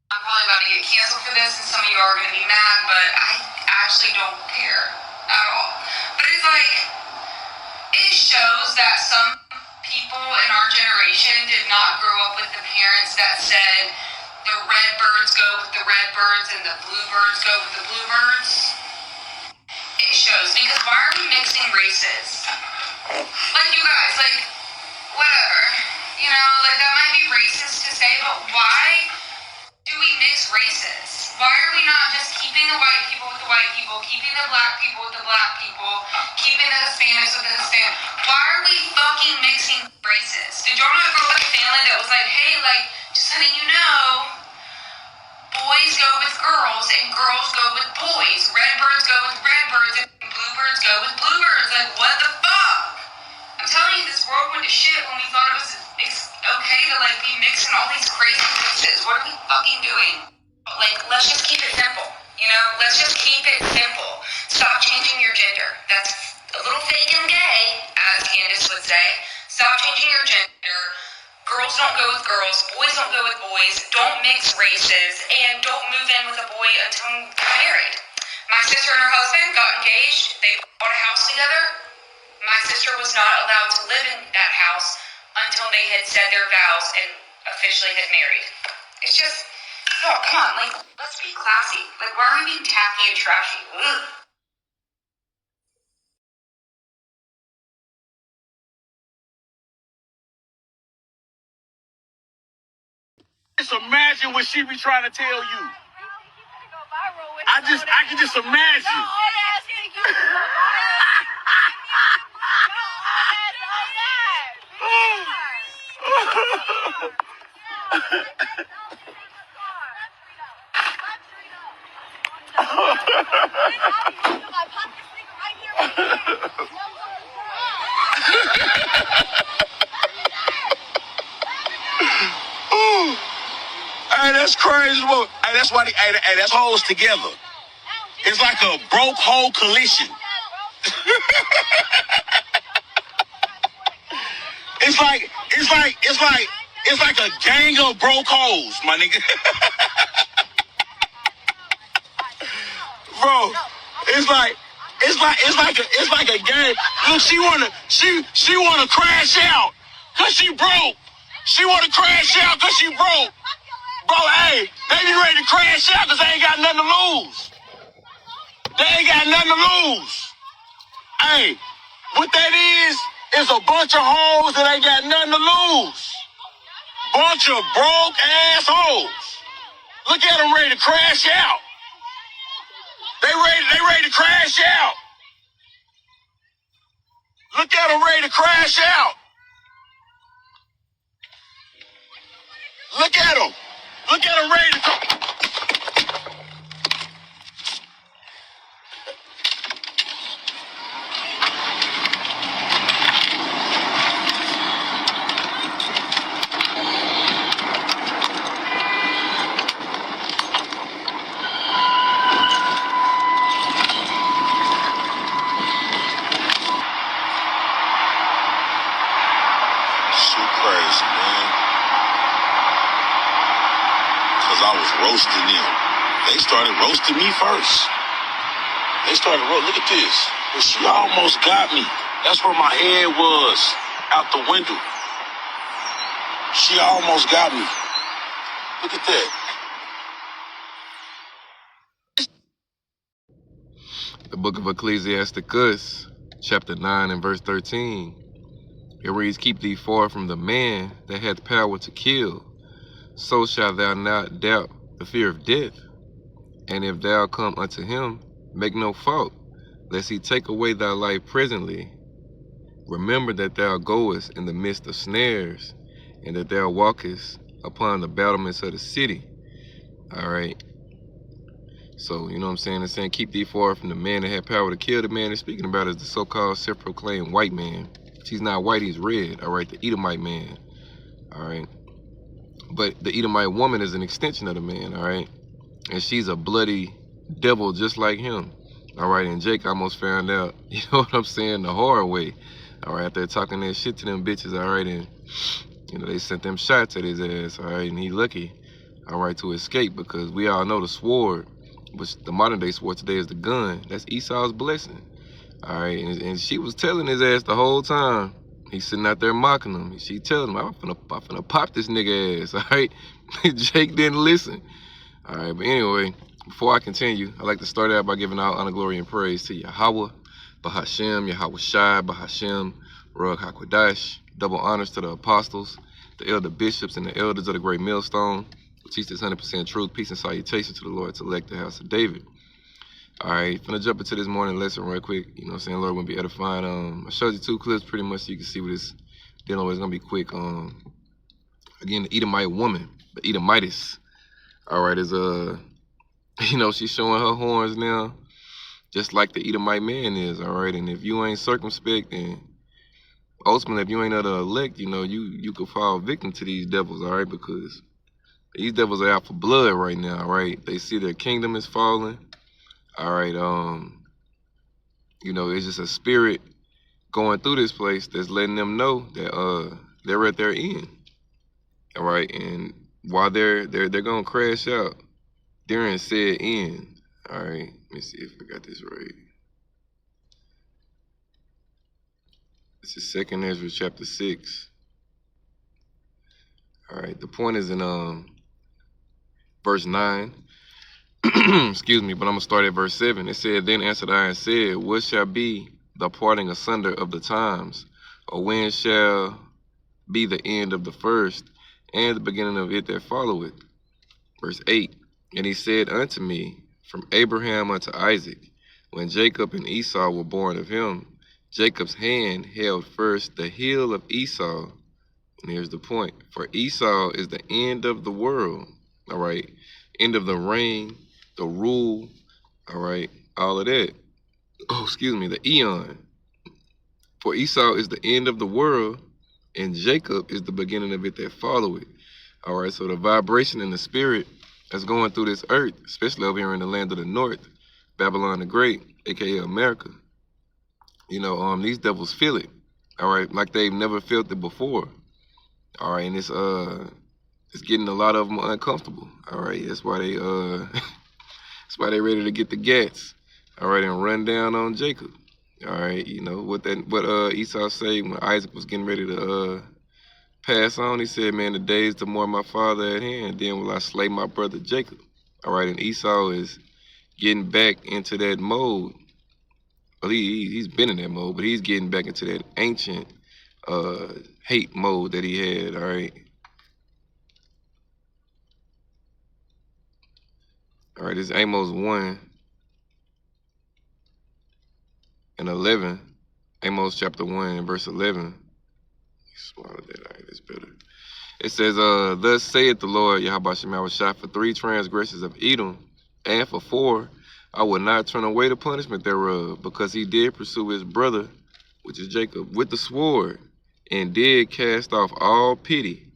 I'm probably about to get canceled for this, and some of you are going to be mad, but I actually don't care at all. But it's like, it shows that some people in our generation did not grow up with the parents that said the red birds go with the red birds and the bluebirds go with the bluebirds. It shows, because why are we mixing races? Like, you guys, like, whatever. You know, like, that might be racist to say, but why do we mix races? Why are we not just keeping the white people with the white people, keeping the black people with the black people, keeping the Hispanics with the Hispanics? Why are we fucking mixing races? Did y'all not grow up with a family that was like, hey, like, just letting you know, boys go with girls and girls go with boys. Red birds go with red birds and bluebirds go with bluebirds. Like, what the fuck? I'm telling you, this world went to shit when we thought it was okay to, like, be mixing all these crazy races. What are we fucking doing? Like, let's just keep it simple. You know, let's just keep it simple. Stop changing your gender. That's a little fake and gay, as Candace would say. Stop changing your gender. Girls don't go with girls. Boys don't go with boys. Don't mix races. And don't move in with a boy until you're married. My sister and her husband got engaged. They bought a house together. My sister was not allowed to live in that house until they had said their vows and officially had married. It's just, oh, come on, like, let's be classy. Like, why are we being tacky and trashy? Ugh. Just imagine what she be trying to tell you. I can just imagine. Hey, that's crazy. Hey, that's why that's hoes together. It's like a broke hole collision. It's like a gang of broke hoes, my nigga. Bro, it's like a gang. Look, she wanna crash out cause she broke. She wanna crash out cause she broke. Bro, hey, they be ready to crash out cause they ain't got nothing to lose. They ain't got nothing to lose. Hey, what that is a bunch of hoes that ain't got nothing to lose. Bunch of broke assholes. Look at them ready to crash out. They ready to crash out. Look at them ready to crash out. Look at them. Look at them ready to crazy, man. Cause I was roasting them. They started roasting me first. Look at this. Well, she almost got me. That's where my head was, out the window. She almost got me. Look at that. The book of Ecclesiasticus, chapter 9 and verse 13. It reads, keep thee far from the man that hath power to kill, so shalt thou not doubt the fear of death. And if thou come unto him, make no fault, lest he take away thy life presently. Remember that thou goest in the midst of snares, and that thou walkest upon the battlements of the city. All right. So, you know what I'm saying? It's saying, keep thee far from the man that had power to kill. The man is speaking about is the so-called self-proclaimed white man. He's not white, he's red, all right? The Edomite man, all right? But the Edomite woman is an extension of the man, all right? And she's a bloody devil just like him, all right? And Jake almost found out, you know what I'm saying, the hard way, all right? They're talking that shit to them bitches, all right? And, you know, they sent them shots at his ass, all right? And he lucky, all right, to escape, because we all know the sword, which the modern day sword today is the gun. That's Esau's blessing. All right, and she was telling his ass the whole time. He's sitting out there mocking him. She telling him, I'm finna pop this nigga ass, all right? Jake didn't listen. All right, but anyway, before I continue, I'd like to start out by giving all honor, glory, and praise to Yahweh, Bahashem, Yahweh Shai, Bahashem, Ruach HaKodesh. Double honors to the apostles, the elder bishops, and the elders of the great millstone, who teach this 100% truth, peace, and salutation to the Lord, to elect the house of David. All right, finna jump into this morning lesson real quick. You know what I'm saying? Lord, gonna be edifying. I showed you 2 clips pretty much so you can see what it's dealing with. It's gonna be quick. Again, the Edomite woman, the Edomitis. All right, is you know, she's showing her horns now, just like the Edomite man is. All right, and if you ain't circumspect, and ultimately if you ain't of the elect, you know, you could fall victim to these devils. All right, because these devils are out for blood right now. All right, they see their kingdom is falling. All right, you know, it's just a spirit going through this place that's letting them know that they're at their end. All right, and while they're gonna crash out during said end. All right, let me see if I got this right. This is 2nd Ezra chapter 6. All right, the point is in verse 9. Excuse me, but I'm gonna start at verse 7. It said, Then answered I and said, What shall be the parting asunder of the times? Or when shall be the end of the first, and the beginning of it that followeth? Verse 8. And he said unto me, From Abraham unto Isaac, when Jacob and Esau were born of him, Jacob's hand held first the heel of Esau. And here's the point. For Esau is the end of the world. All right. End of the reign, the rule. All right. All of that. Oh, excuse me. The eon. For Esau is the end of the world, and Jacob is the beginning of it that followeth. All right. So the vibration in the spirit that's going through this earth, especially over here in the land of the north, Babylon the Great, aka America. You know, these devils feel it. All right, like they've never felt it before. All right, and it's getting a lot of them uncomfortable. All right, that's why they that's why they ready to get the gats. All right, and run down on Jacob. All right, you know what Esau say when Isaac was getting ready to pass on. He said, "Man, the days the more my father at hand, then will I slay my brother Jacob." All right, and Esau is getting back into that mode. Well, he's been in that mode, but he's getting back into that ancient hate mode that he had. All right. All right, this is Amos 1 and 11. Amos chapter 1 and verse 11. Swallow that. All right, that's better. It says, Thus saith the Lord, Yahweh Shemawah Shai, for 3 transgressions of Edom, and for 4, I will not turn away the punishment thereof, because he did pursue his brother, which is Jacob, with the sword, and did cast off all pity.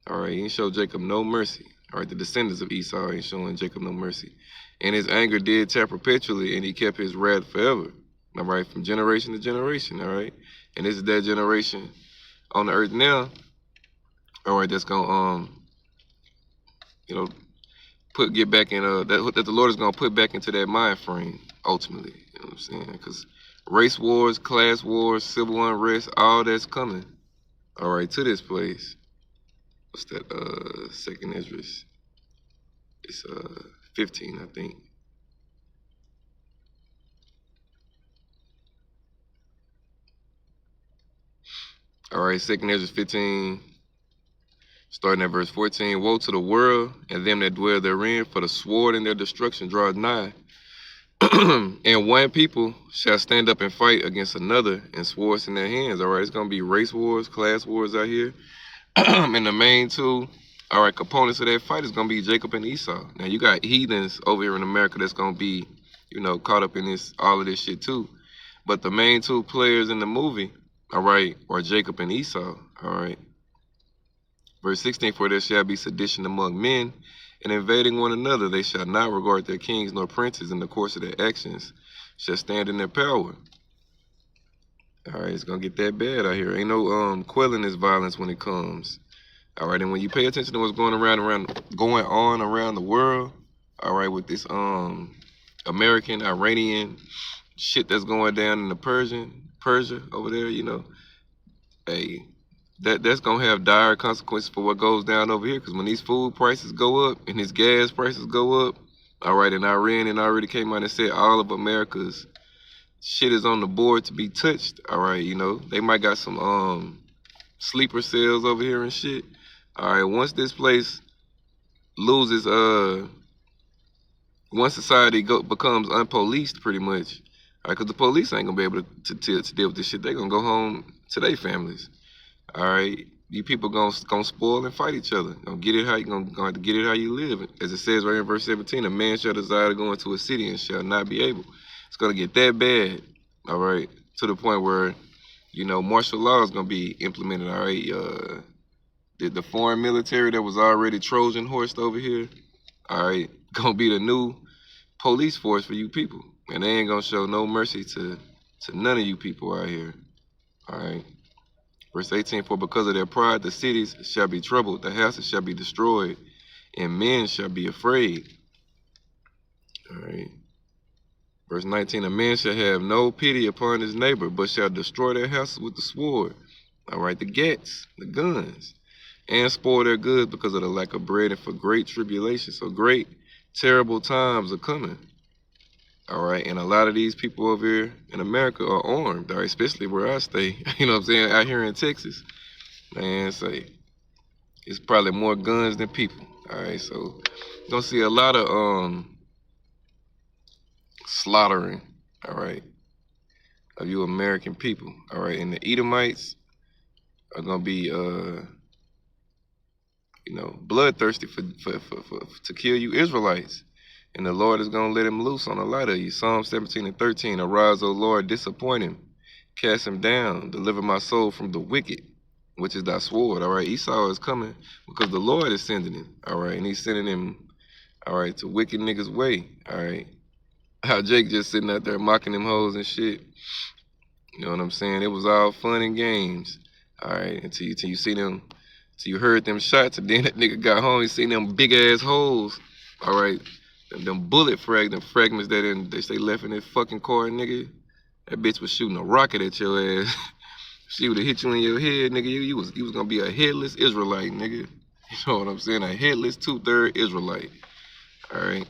All right, he ain't showed Jacob no mercy. All right, the descendants of Esau ain't showing Jacob no mercy. And his anger did tear perpetually, and he kept his wrath forever. All right, from generation to generation. All right, and this is that generation on the earth now. All right, that's gonna you know, get back in that the Lord is gonna put back into that mind frame ultimately. You know what I'm saying? Because race wars, class wars, civil unrest, all that's coming. All right, to this place. What's that? 2nd Ezra. It's 15, I think. All right, 2nd Ezra 15. Starting at verse 14, Woe to the world and them that dwell therein, for the sword and their destruction draweth nigh. And one people shall stand up and fight against another, and swords in their hands. All right, it's going to be race wars, class wars out here. And the main 2, all right, components of that fight is going to be Jacob and Esau. Now, you got heathens over here in America that's going to be, you know, caught up in all of this shit too. But the main 2 players in the movie, all right, are Jacob and Esau. All right. Verse 16, For there shall be sedition among men, and invading one another. They shall not regard their kings nor princes, in the course of their actions shall stand in their power. All right, it's going to get that bad out here. Ain't no quelling this violence when it comes. All right, and when you pay attention to what's going on around the world, all right, with this American Iranian shit that's going down in the Persia over there, you know, hey, that's gonna have dire consequences for what goes down over here. Because when these food prices go up and these gas prices go up, all right, and Iran and already came out and said all of America's shit is on the board to be touched. All right, you know, they might got some sleeper cells over here and shit. All right, once this place loses, once society becomes unpoliced, pretty much, all right, because the police ain't gonna be able to deal with this shit. They gonna go home to their families. All right, you people gonna spoil and fight each other. Gonna get it how you gonna have to get it how you live. As it says right in verse 17, a man shall desire to go into a city and shall not be able. It's gonna get that bad. All right, to the point where, you know, martial law is gonna be implemented. All right, the foreign military that was already Trojan horsed over here, all right, gonna be the new police force for you people, and they ain't gonna show no mercy to none of you people out here. All right. Verse 18, for because of their pride, the cities shall be troubled, the houses shall be destroyed, and men shall be afraid. All right. Verse 19, a man shall have no pity upon his neighbor, but shall destroy their houses with the sword. All right, the gats, the guns, and spoil their goods because of the lack of bread and for great tribulation. So great, terrible times are coming. All right, and a lot of these people over here in America are armed, all right, especially where I stay, you know what I'm saying, out here in Texas. Man, say, it's probably more guns than people, all right, so you're going to see a lot of slaughtering, all right, of you American people, all right, and the Edomites are going to be, you know, bloodthirsty to kill you Israelites. And the Lord is going to let him loose on a lot of you. Psalm 17 and 13, arise, O Lord, disappoint him. Cast him down. Deliver my soul from the wicked, which is thy sword. All right, Esau is coming because the Lord is sending him. All right, and he's sending him, all right, to wicked niggas' way. All right. How Jake just sitting out there mocking them hoes and shit. You know what I'm saying? It was all fun and games. All right, until you see them, until you heard them shots, and then that nigga got home, he seen them big-ass holes. All right. Them bullet fragments that they left in that fucking car, nigga. That bitch was shooting a rocket at your ass. She would have hit you in your head, nigga. You was gonna be a headless Israelite, nigga. You know what I'm saying? A headless 2/3 Israelite. All right.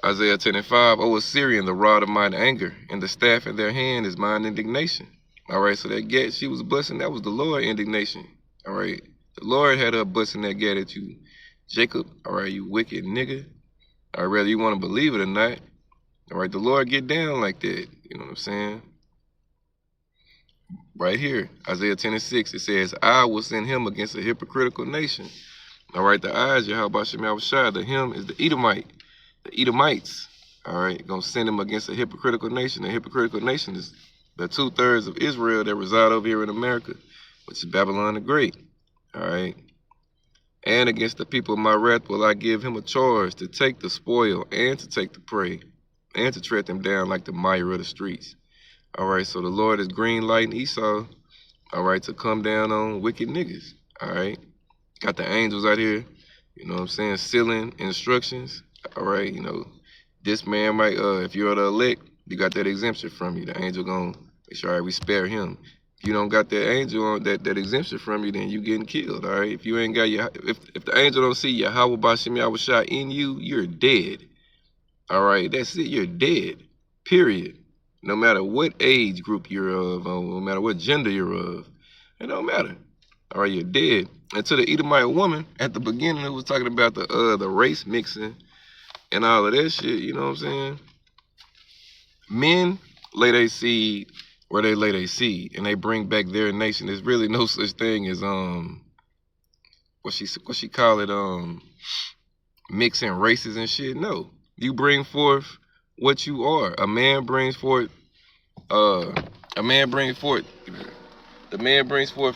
Isaiah 10 and 5. O Assyrian, the rod of mine anger, and the staff in their hand is mine indignation. All right. So that gat she was busting, that was the Lord indignation. All right. The Lord had her busting that gat at you, Jacob. All right, you wicked nigga. Or whether you want to believe it or not, all right, the Lord get down like that. You know what I'm saying? Right here, Isaiah 10 and 6, it says, I will send him against a hypocritical nation. All right, the eyes, Yahweh Shemel Shai, the him is the Edomite, the Edomites. All right, gonna send him against a hypocritical nation. The hypocritical nation is the 2/3 of Israel that reside over here in America, which is Babylon the Great. All right. And against the people of my wrath will I give him a charge to take the spoil and to take the prey and to tread them down like the mire of the streets. All right, so the Lord is green lighting Esau, all right, to come down on wicked niggas, all right. Got the angels out here, you know what I'm saying, sealing instructions, all right. You know, this man might, if you're the elect, you got that exemption from you. The angel gonna make sure, all right, we spare him. If you don't got that angel on that exemption from you, then you getting killed, all right? If you ain't got your, if the angel don't see Yahweh Bashim Yahweh in you, you're dead, all right? That's it, you're dead, period. No matter what age group you're of, or no matter what gender you're of, it don't matter, all right? You're dead. And to the Edomite woman, at the beginning, it was talking about the race mixing and all of that shit, you know what I'm saying? Men lay their seed where they lay their seed, and they bring back their nation. There's really no such thing as what she call it, mixing races and shit. No, you bring forth what you are. The man brings forth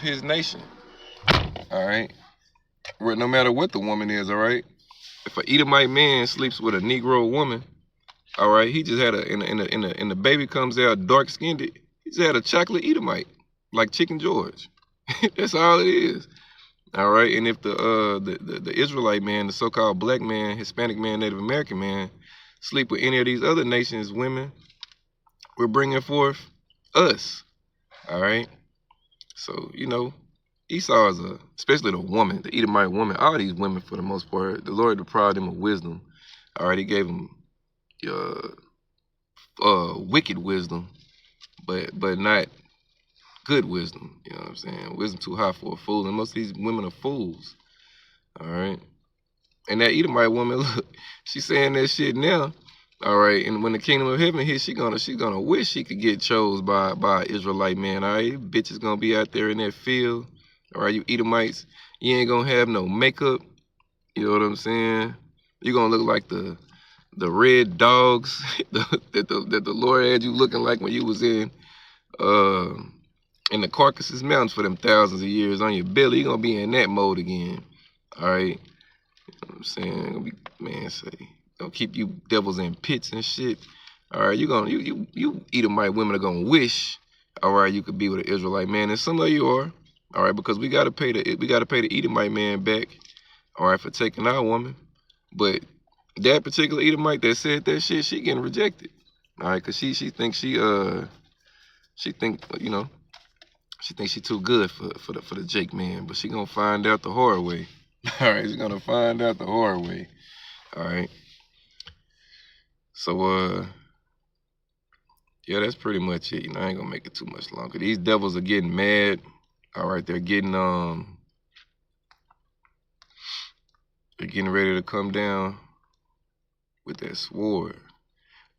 his nation. All right, no matter what the woman is. All right, if an Edomite man sleeps with a Negro woman, all right, he just had and the baby comes out dark skinned. He just had a chocolate Edomite, like Chicken George. That's all it is. All right, and if the Israelite man, the so-called black man, Hispanic man, Native American man, sleep with any of these other nations' women, we're bringing forth us. All right. So Esau is especially the woman, the Edomite woman. All these women, for the most part, the Lord deprived them of wisdom. All right, He gave them wicked wisdom, but not good wisdom. You know what I'm saying? Wisdom too high for a fool, and most of these women are fools. All right. And that Edomite woman, look, she's saying that shit now. All right, and when the kingdom of heaven hits, she gonna wish she could get chose by an Israelite man. All right, bitch is gonna be out there in that field. All right, you Edomites, you ain't gonna have no makeup. You know what I'm saying? You're gonna look like the red dogs that the Lord had you looking like when you was in the Caucasus Mountains for them thousands of years on your belly. You're gonna be in that mode again. All right. You know what I'm saying? Gonna be, man, gonna keep you devils in pits and shit. All right, you Edomite women are gonna wish, all right, you could be with an Israelite man, and some of you are, all right, because we gotta pay the Edomite man back, all right, for taking our woman. But that particular Edomite that said that shit, she getting rejected, all right, cause she thinks she too good for the Jake man, but she gonna find out the hard way. All right, she's gonna find out the hard way. All right. So yeah, that's pretty much it. I ain't gonna make it too much longer. These devils are getting mad. All right, they're getting ready to come down with that sword.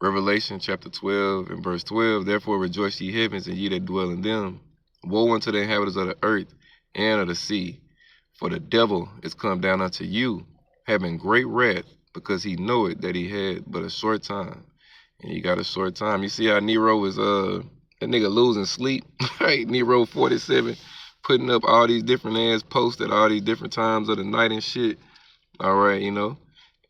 Revelation chapter 12 and verse 12. Therefore rejoice ye heavens, and ye that dwell in them. Woe unto the inhabitants of the earth and of the sea, for the devil is come down unto you, having great wrath, because he knoweth that he had but a short time. And he got a short time. You see how Nero is that nigga losing sleep, right? Nero 47 putting up all these different ass posts at all these different times of the night and shit. All right,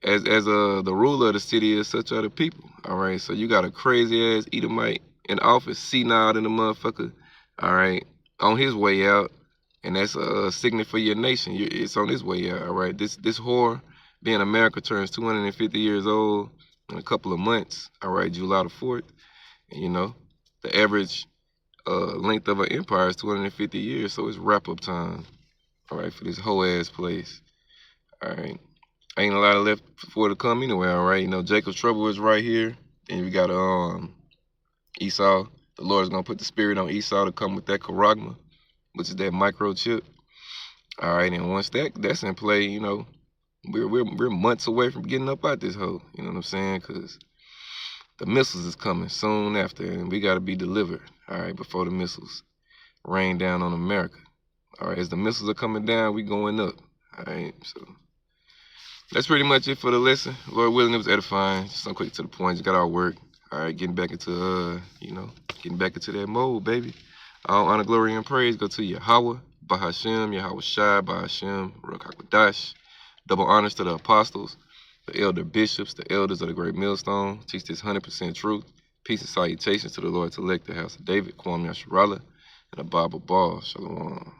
as the ruler of the city is, such are the people. All right, so you got a crazy ass Edomite in office, senile in the motherfucker. All right, on his way out, and that's a signal for your nation. It's on his way out. All right, this whore, being America, turns 250 years old in a couple of months. All right, July the 4th, and the average length of an empire is 250 years, so it's wrap up time. All right, for this whole ass place. All right. Ain't a lot of left for it to come anyway, all right? Jacob's trouble is right here. And we got Esau. The Lord's going to put the spirit on Esau to come with that charagma, which is that microchip. All right, and once that's in play, we're months away from getting up out this hole. You know what I'm saying? Because the missiles is coming soon after, and we got to be delivered, all right, before the missiles rain down on America. All right, as the missiles are coming down, we going up, all right? So that's pretty much it for the lesson. Lord willing, it was edifying. Just some quick to the point. Just got our work. All right, getting back into that mode, baby. All honor, glory, and praise go to Yahweh, Bahashem, Yahweh Shai, Bahashem, Ruach HaKodesh. Double honors to the apostles, the elder bishops, the elders of the great millstone. Teach this 100% truth. Peace and salutations to the Lord's elect, the house of David, Kwam Yasharallah, and the Bible Ball. Shalom.